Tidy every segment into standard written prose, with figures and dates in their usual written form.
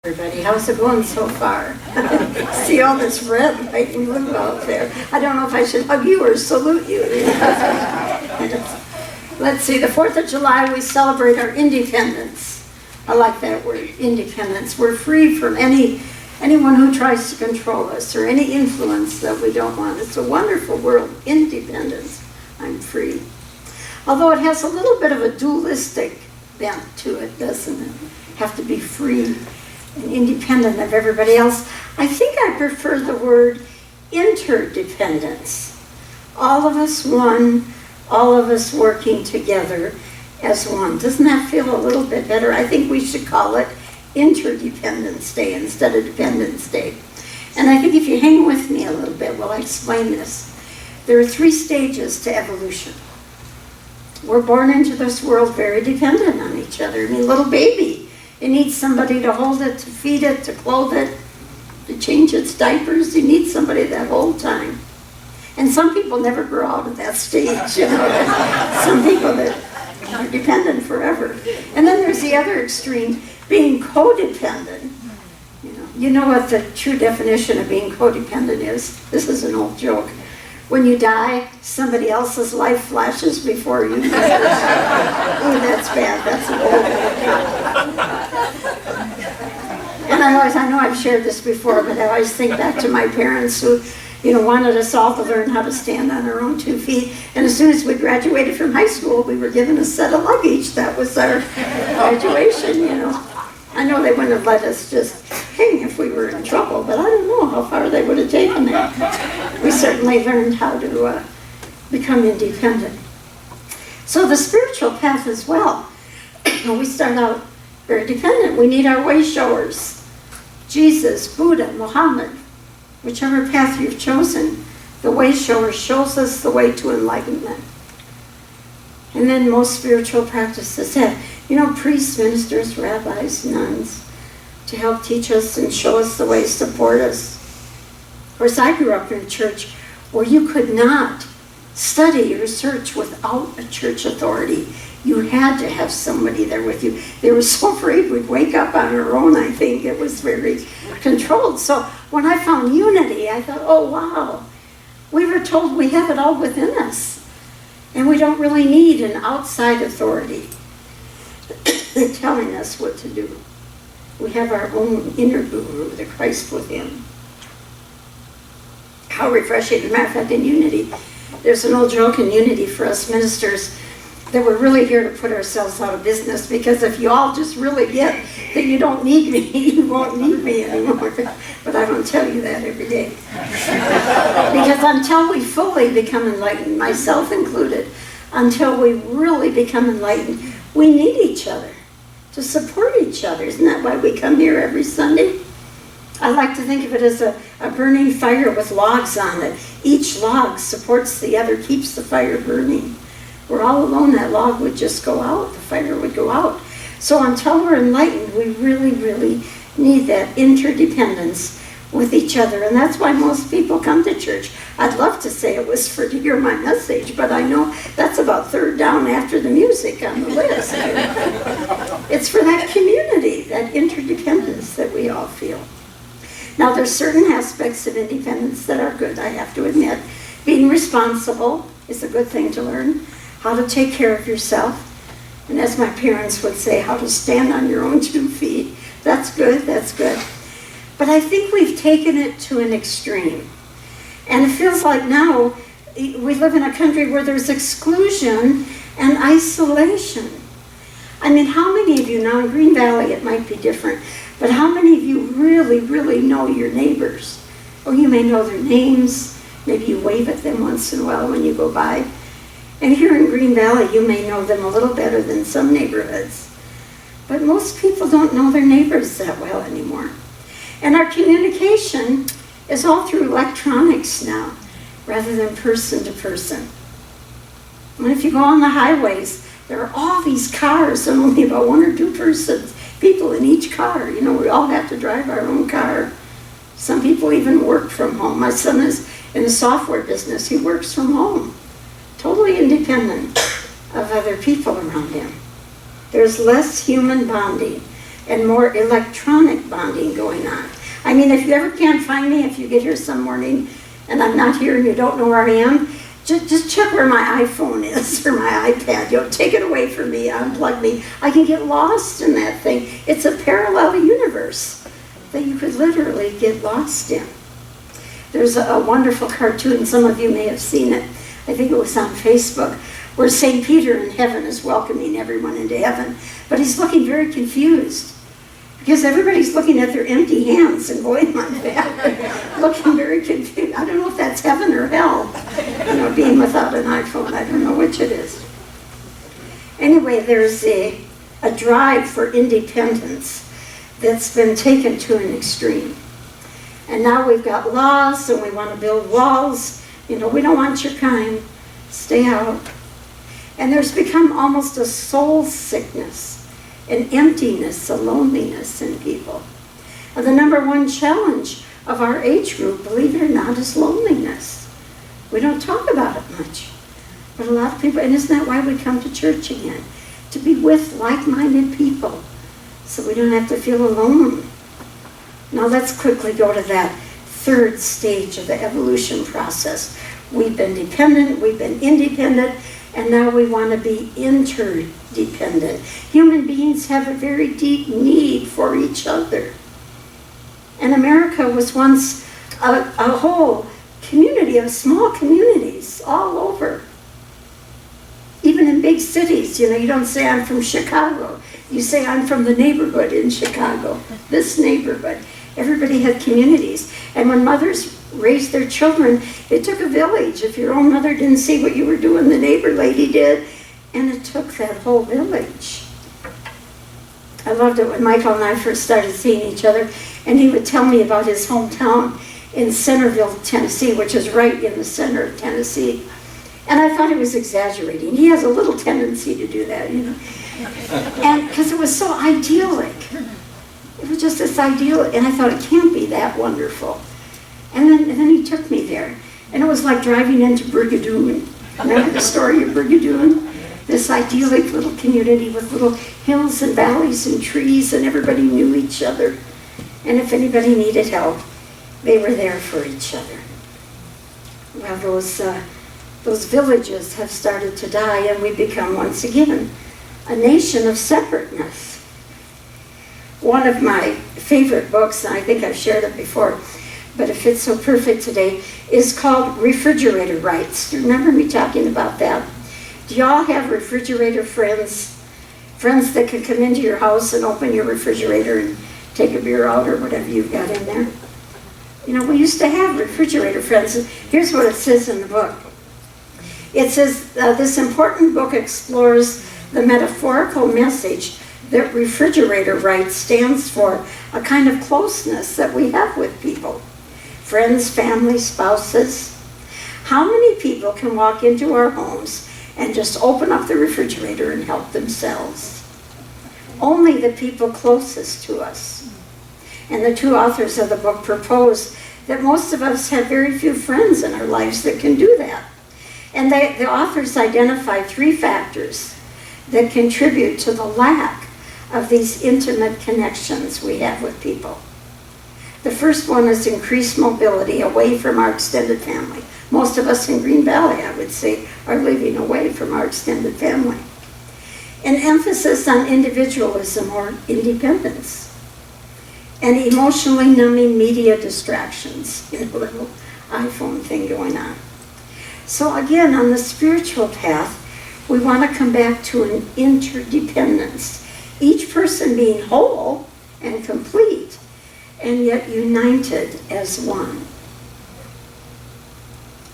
Everybody, how's it going so far? See all this red lighting blue out there. I don't know if I should hug you or salute you. Let's see, the 4th of July we celebrate our independence. I like that word, independence. We're free from anyone who tries to control us or any influence that we don't want. It's a wonderful world, independence. I'm free. Although it has a little bit of a dualistic bent to it, doesn't it? Have to be free and independent of everybody else. I think I prefer the word interdependence. All of us one, all of us working together as one. Doesn't that feel a little bit better? I think we should call it Interdependence Day instead of Dependence Day. And I think if you hang with me a little bit while I explain this, there are 3 stages to evolution. We're born into this world very dependent on each other. I mean, little baby, it needs somebody to hold it, to feed it, to clothe it, to change its diapers. You need somebody that whole time. And some people never grow out of that stage, you know. Some people that are dependent forever. And then there's the other extreme, being codependent. You know what the true definition of being codependent is? This is an old joke. When you die, somebody else's life flashes before you. Oh, that's bad. That's an old And I know I've shared this before, but I always think back to my parents who, wanted us all to learn how to stand on our own 2 feet. And as soon as we graduated from high school, we were given a set of luggage. That was our graduation, I know they wouldn't have let us just hang if we were in trouble, but I don't know how far they would have taken that. We certainly learned how to become independent. So the spiritual path as well. We start out very dependent. We need our way showers. Jesus, Buddha, Muhammad, whichever path you've chosen, the way shower shows us the way to enlightenment. And then most spiritual practices have, priests, ministers, rabbis, nuns, to help teach us and show us the way, support us. Of course, I grew up in a church where you could not study or research without a church authority. You had to have somebody there with you. They were so afraid we'd wake up on our own, I think. It was very controlled. So when I found unity, I thought, oh, wow. We were told we have it all within us. And we don't really need an outside authority telling us what to do. We have our own inner guru, the Christ within. How refreshing. As a matter of fact, in unity, there's an old joke in unity for us ministers that we're really here to put ourselves out of business, because if you all just really get that you don't need me, you won't need me anymore. But I don't tell you that every day. Because until we fully become enlightened, myself included, until we really become enlightened, we need each other to support each other. Isn't that why we come here every Sunday? I like to think of it as a burning fire with logs on it. Each log supports the other, keeps the fire burning. We're all alone, that log would just go out, the fire would go out. So until we're enlightened, we really, really need that interdependence with each other. And that's why most people come to church. I'd love to say it was to hear my message, but I know that's about 3rd down after the music on the list. It's for that community, that interdependence that we all feel. Now, there's certain aspects of independence that are good, I have to admit. Being responsible is a good thing to learn. How to take care of yourself. And as my parents would say, how to stand on your own 2 feet. That's good, that's good. But I think we've taken it to an extreme. And it feels like now we live in a country where there's exclusion and isolation. I mean, how many of you, now in Green Valley it might be different, but how many of you really, really know your neighbors? Or you may know their names, maybe you wave at them once in a while when you go by. And here in Green Valley, you may know them a little better than some neighborhoods. But most people don't know their neighbors that well anymore. And our communication is all through electronics now, rather than person to person. And if you go on the highways, there are all these cars and only about 1 or 2 people in each car. We all have to drive our own car. Some people even work from home. My son is in the software business. He works from home. Totally independent of other people around him. There's less human bonding. and more electronic bonding going on. I mean, if you ever can't find me, if you get here some morning and I'm not here and you don't know where I am, just check where my iPhone is or my iPad. Take it away from me, unplug me. I can get lost in that thing. It's a parallel universe that you could literally get lost in. There's a wonderful cartoon, some of you may have seen it. I think it was on Facebook, where St. Peter in heaven is welcoming everyone into heaven. But he's looking very confused because everybody's looking at their empty hands and going like that, looking very confused. I don't know if that's heaven or hell, being without an iPhone. I don't know which it is. Anyway, there's a drive for independence that's been taken to an extreme. And now we've got laws and we want to build walls. We don't want your kind. Stay out. And there's become almost a soul sickness, an emptiness, a loneliness in people. And the number one challenge of our age group, believe it or not, is loneliness. We don't talk about it much. But a lot of people, and isn't that why we come to church again? To be with like-minded people so we don't have to feel alone. Now let's quickly go to that third stage of the evolution process. We've been dependent, we've been independent, and now we want to be interdependent. Human beings have a very deep need for each other. And America was once a whole community of small communities all over. Even in big cities, you don't say I'm from Chicago. You say I'm from the neighborhood in Chicago, this neighborhood. Everybody had communities. And when mothers raised their children, it took a village. If your own mother didn't see what you were doing, the neighbor lady did. And it took that whole village. I loved it when Michael and I first started seeing each other, and he would tell me about his hometown in Centerville, Tennessee, which is right in the center of Tennessee. And I thought he was exaggerating. He has a little tendency to do that, And because it was so idyllic. It was just this ideal, and I thought it can't be that wonderful. And then he took me there, and it was like driving into Brigadoon. Remember the story of Brigadoon? This idyllic little community with little hills and valleys and trees, and everybody knew each other. And if anybody needed help, they were there for each other. Well, those villages have started to die, and we become once again a nation of separateness. One of my favorite books, and I think I've shared it before, but it fits so perfect today, is called Refrigerator Rights. Do you remember me talking about that? Do y'all have refrigerator friends? Friends that can come into your house and open your refrigerator and take a beer out or whatever you've got in there? We used to have refrigerator friends. Here's what it says in the book. It says, this important book explores the metaphorical message that refrigerator rights stands for, a kind of closeness that we have with people. Friends, family, spouses. How many people can walk into our homes and just open up the refrigerator and help themselves? Only the people closest to us. And the two authors of the book propose that most of us have very few friends in our lives that can do that. And the authors identify 3 factors that contribute to the lack of these intimate connections we have with people. The first one is increased mobility away from our extended family. Most of us in Green Valley, I would say, are living away from our extended family. An emphasis on individualism or independence. And emotionally numbing media distractions, a little iPhone thing going on. So again, on the spiritual path, we want to come back to an interdependence. Each person being whole and complete, and yet united as one.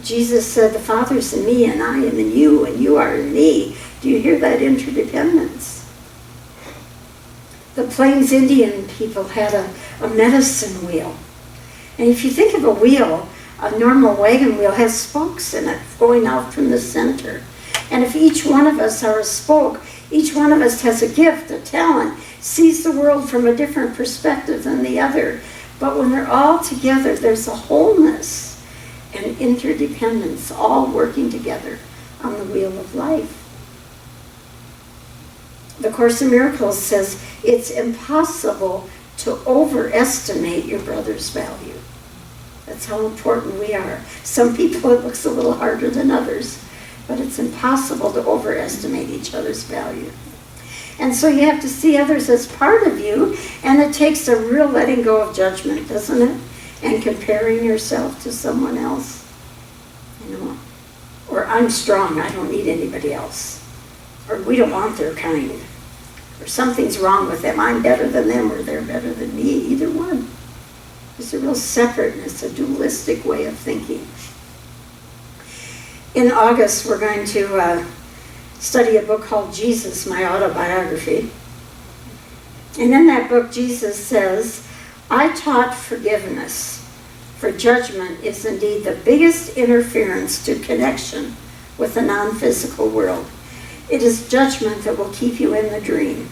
Jesus said, the Father's in me, and I am in you, and you are in me. Do you hear that interdependence? The Plains Indian people had a medicine wheel. And if you think of a wheel, a normal wagon wheel has spokes in it going out from the center. And if each one of us are a spoke, each one of us has a gift, a talent, sees the world from a different perspective than the other. But when they're all together, there's a wholeness and interdependence, all working together on the wheel of life. The Course in Miracles says it's impossible to overestimate your brother's value. That's how important we are. Some people it looks a little harder than others, but it's impossible to overestimate each other's value. And so you have to see others as part of you, and it takes a real letting go of judgment, doesn't it? And comparing yourself to someone else. Or I'm strong, I don't need anybody else. Or we don't want their kind. Or something's wrong with them, I'm better than them, or they're better than me, either one. It's a real separateness, a dualistic way of thinking. In August, we're going to study a book called Jesus, My Autobiography. And in that book, Jesus says, I taught forgiveness, for judgment is indeed the biggest interference to connection with the non-physical world. It is judgment that will keep you in the dream,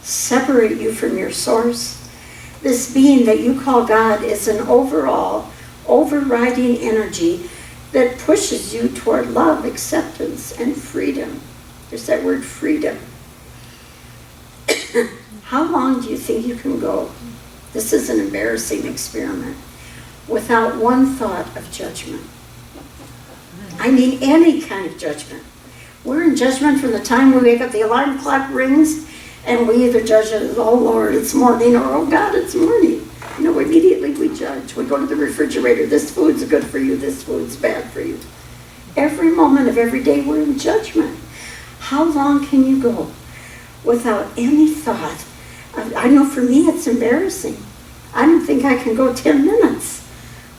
separate you from your source. This being that you call God is an overall, overriding energy that pushes you toward love, acceptance, and freedom. There's that word freedom. How long do you think you can go? This is an embarrassing experiment. Without one thought of judgment. I mean any kind of judgment. We're in judgment from the time we wake up, the alarm clock rings, and we either judge it as, oh Lord, it's morning, or oh God, it's morning. Immediately we judge. We go to the refrigerator, this food's good for you, this food's bad for you. Every moment of every day we're in judgment. How long can you go without any thought? I know for me it's embarrassing. I don't think I can go 10 minutes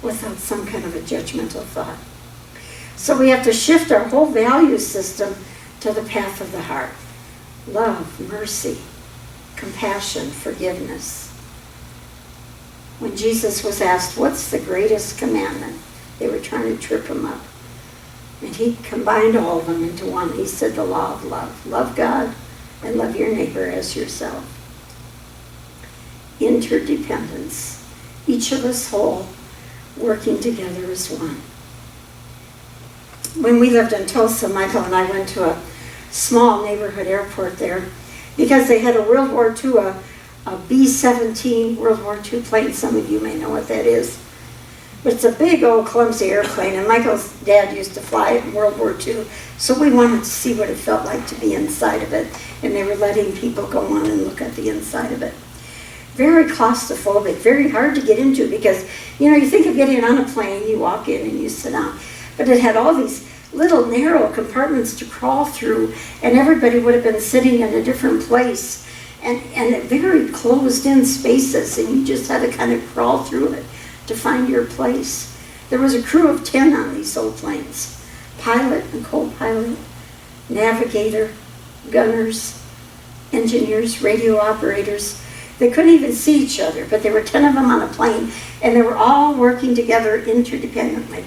without some kind of a judgmental thought. So we have to shift our whole value system to the path of the heart. Love, mercy, compassion, forgiveness. When Jesus was asked, what's the greatest commandment? They were trying to trip him up. And he combined all of them into one. He said the law of love. Love God and love your neighbor as yourself. Interdependence. Each of us whole, working together as one. When we lived in Tulsa, Michael and I went to a small neighborhood airport there because they had a World War II, a B-17 World War II plane. Some of you may know what that is. But it's a big old clumsy airplane, and Michael's dad used to fly it in World War II, so we wanted to see what it felt like to be inside of it, and they were letting people go on and look at the inside of it. Very claustrophobic, very hard to get into because, you think of getting on a plane, you walk in and you sit down. But it had all these little narrow compartments to crawl through, and everybody would have been sitting in a different place, and very closed-in spaces, and you just had to kind of crawl through it to find your place. There was a crew of 10 on these old planes. Pilot and co-pilot, navigator, gunners, engineers, radio operators. They couldn't even see each other, but there were 10 of them on a plane, and they were all working together interdependently.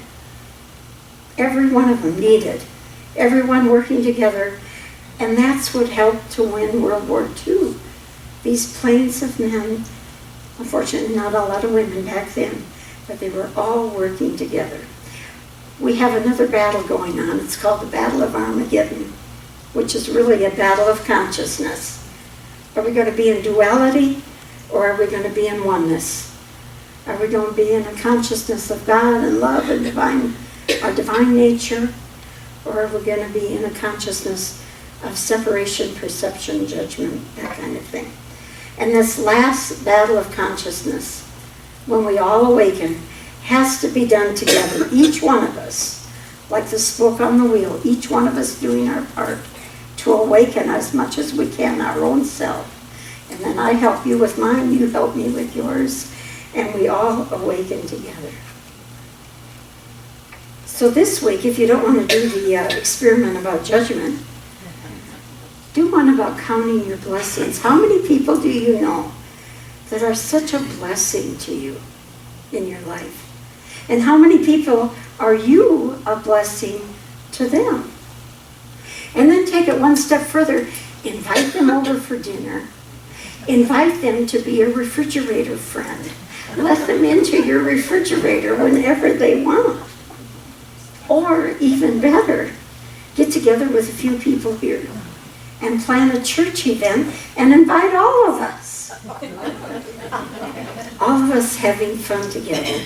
Every one of them needed, everyone working together, and that's what helped to win World War II. These planes of men, unfortunately not a lot of women back then, but they were all working together. We have another battle going on. It's called the Battle of Armageddon, which is really a battle of consciousness. Are we going to be in duality, or are we going to be in oneness? Are we going to be in a consciousness of God and love and our divine nature, or are we going to be in a consciousness of separation, perception, judgment, that kind of thing? And this last battle of consciousness, when we all awaken, has to be done together. Each one of us, like the spoke on the wheel, each one of us doing our part to awaken as much as we can our own self. And then I help you with mine, you help me with yours, and we all awaken together. So this week, if you don't want to do the experiment about judgment, do one about counting your blessings. How many people do you know that are such a blessing to you in your life? And how many people are you a blessing to them? And then take it one step further. Invite them over for dinner. Invite them to be a refrigerator friend. Let them into your refrigerator whenever they want. Or even better, get together with a few people here and plan a church event and invite all of us. All of us having fun together,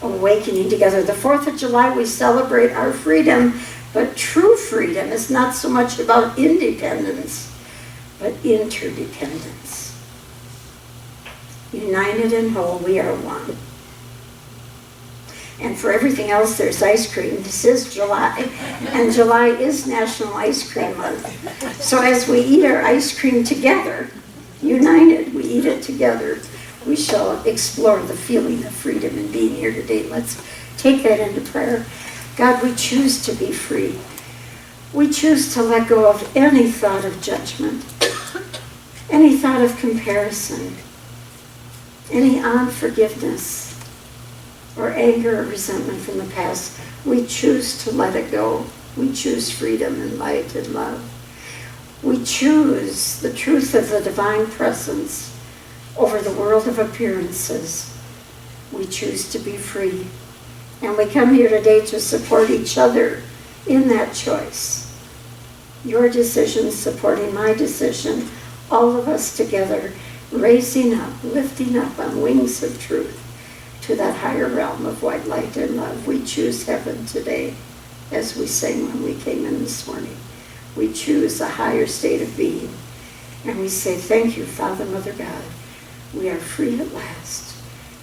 awakening together. The 4th of July, we celebrate our freedom, but true freedom is not so much about independence, but interdependence. United and whole, we are one. And for everything else, there's ice cream. This is July, and July is National Ice Cream Month. So as we eat our ice cream together, united, we eat it together, we shall explore the feeling of freedom in being here today. Let's take that into prayer. God, we choose to be free. We choose to let go of any thought of judgment, any thought of comparison, any unforgiveness, or anger or resentment from the past. We choose to let it go. We choose freedom and light and love. We choose the truth of the divine presence over the world of appearances. We choose to be free. And we come here today to support each other in that choice. Your decision supporting my decision, all of us together, raising up, lifting up on wings of truth to that higher realm of white light and love. We choose heaven today, as we sang when we came in this morning. We choose a higher state of being. And we say, thank you, Father, Mother, God. We are free at last,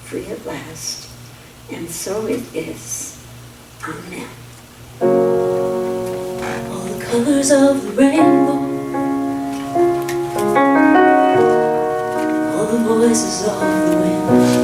free at last. And so it is. Amen. All the colors of the rainbow, all the voices of the wind,